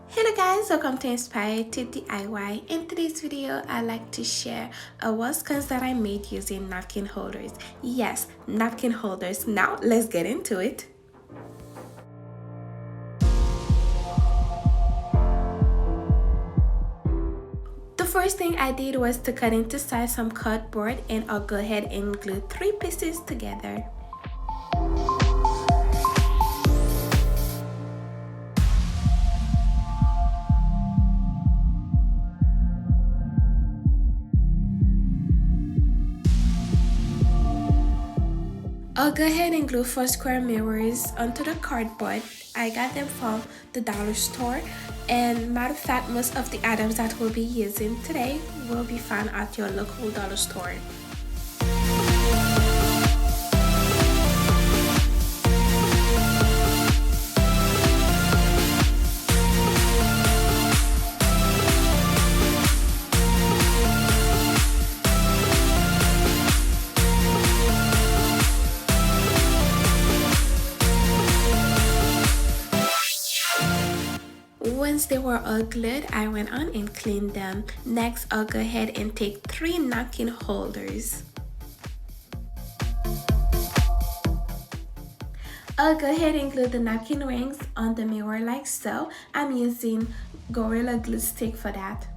Hello guys, welcome to Inspired to DIY. In today's video, I'd like to share a wall sconce that I made using napkin holders. Yes, napkin holders. Now let's get into it. The first thing I did was to cut into size some cardboard, and I'll go ahead and glue 3 pieces together. I'll go ahead and glue 4 square mirrors onto the cardboard. I got them from the dollar store, and matter of fact, most of the items that we'll be using today will be found at your local dollar store. Once they were all glued, I went on and cleaned them. Next, I'll go ahead and take 3 napkin holders. I'll go ahead and glue the napkin rings on the mirror like so. I'm using Gorilla Glue Stick for that.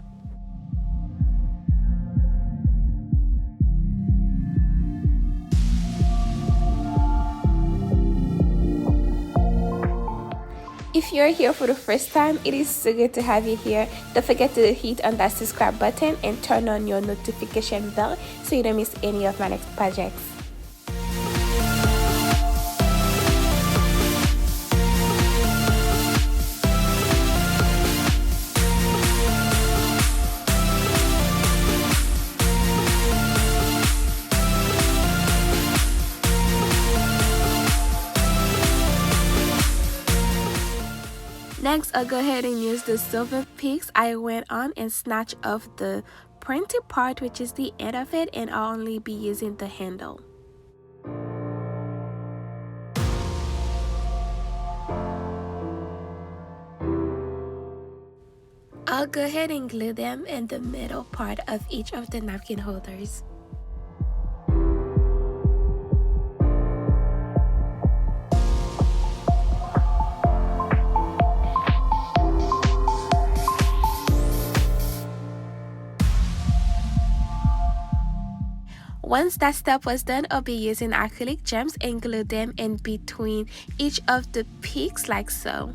If you're here for the first time, it is so good to have you here. Don't forget to hit on that subscribe button and turn on your notification bell so you don't miss any of my next projects. Next, I'll go ahead and use the silver picks. I went on and snatched off the pointy part, which is the end of it, and I'll only be using the handle. I'll go ahead and glue them in the middle part of each of the napkin holders. Once that step was done, I'll be using acrylic gems and glue them in between each of the peaks like so.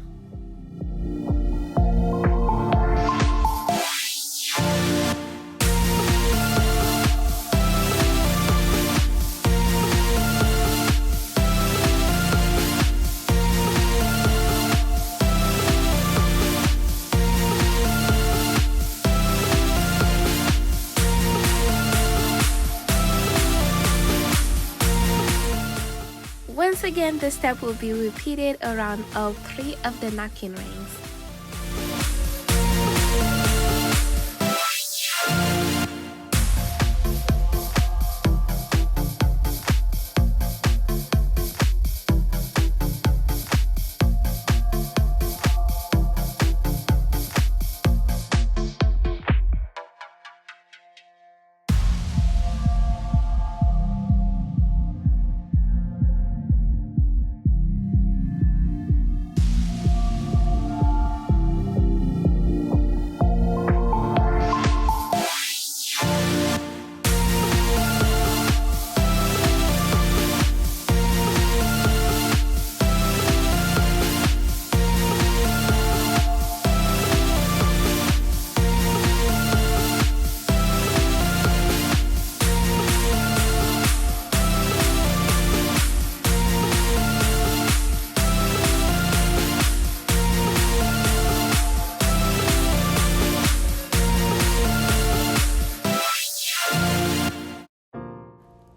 Once again, this step will be repeated around all 3 of the napkin rings.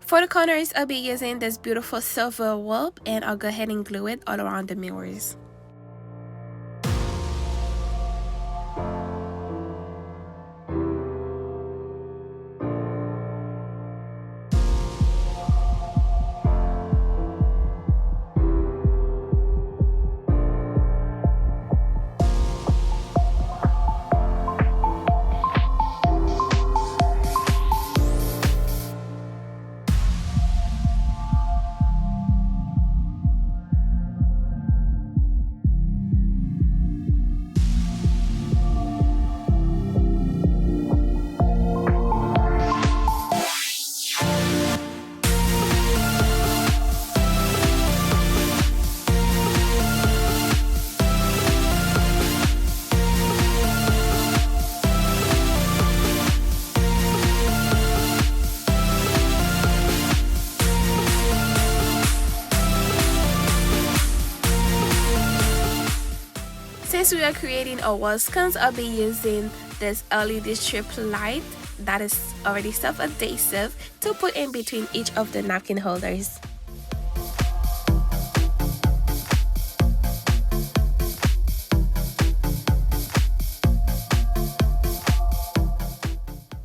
For the corners, I'll be using this beautiful silver wool, and I'll go ahead and glue it all around the mirrors. Since we are creating a wall sconce, I'll be using this LED strip light that is already self-adhesive to put in between each of the napkin holders.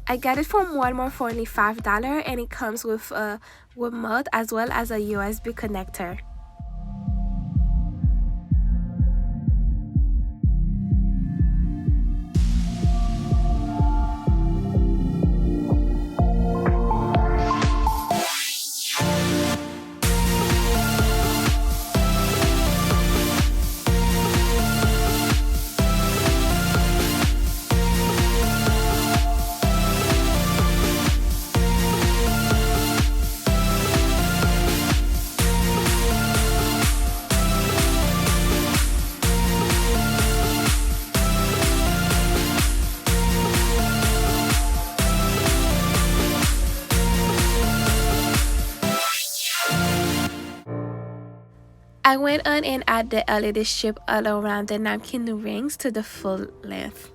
I got it from Walmart for only $5, and it comes with a remote as well as a USB connector. I went on and added the LED strip all around the napkin rings to the full length.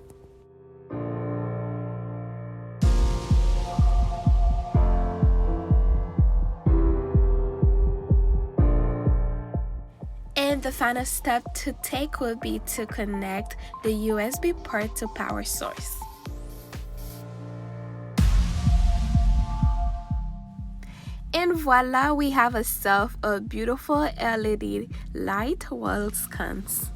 And the final step to take will be to connect the USB port to power source. And voila, we have ourselves a beautiful LED light wall sconce.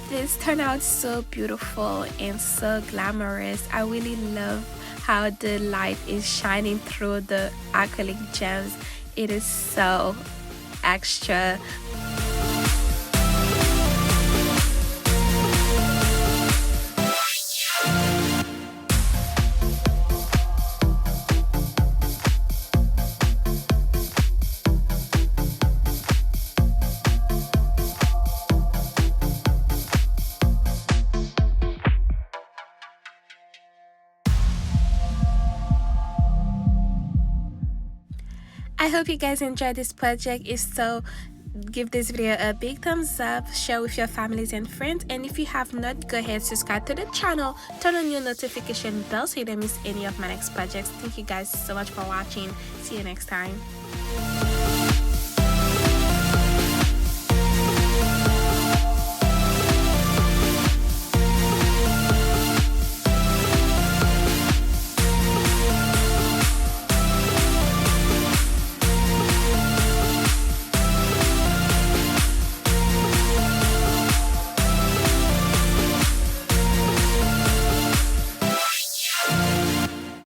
This turned out so beautiful and so glamorous. I really love how the light is shining through the acrylic gems. It is so extra. I hope you guys enjoyed this project. If so, give this video a big thumbs up, share with your families and friends, and if you have not, go ahead, subscribe to the channel, turn on your notification bell so you don't miss any of my next projects. Thank you guys so much for watching. See you next time.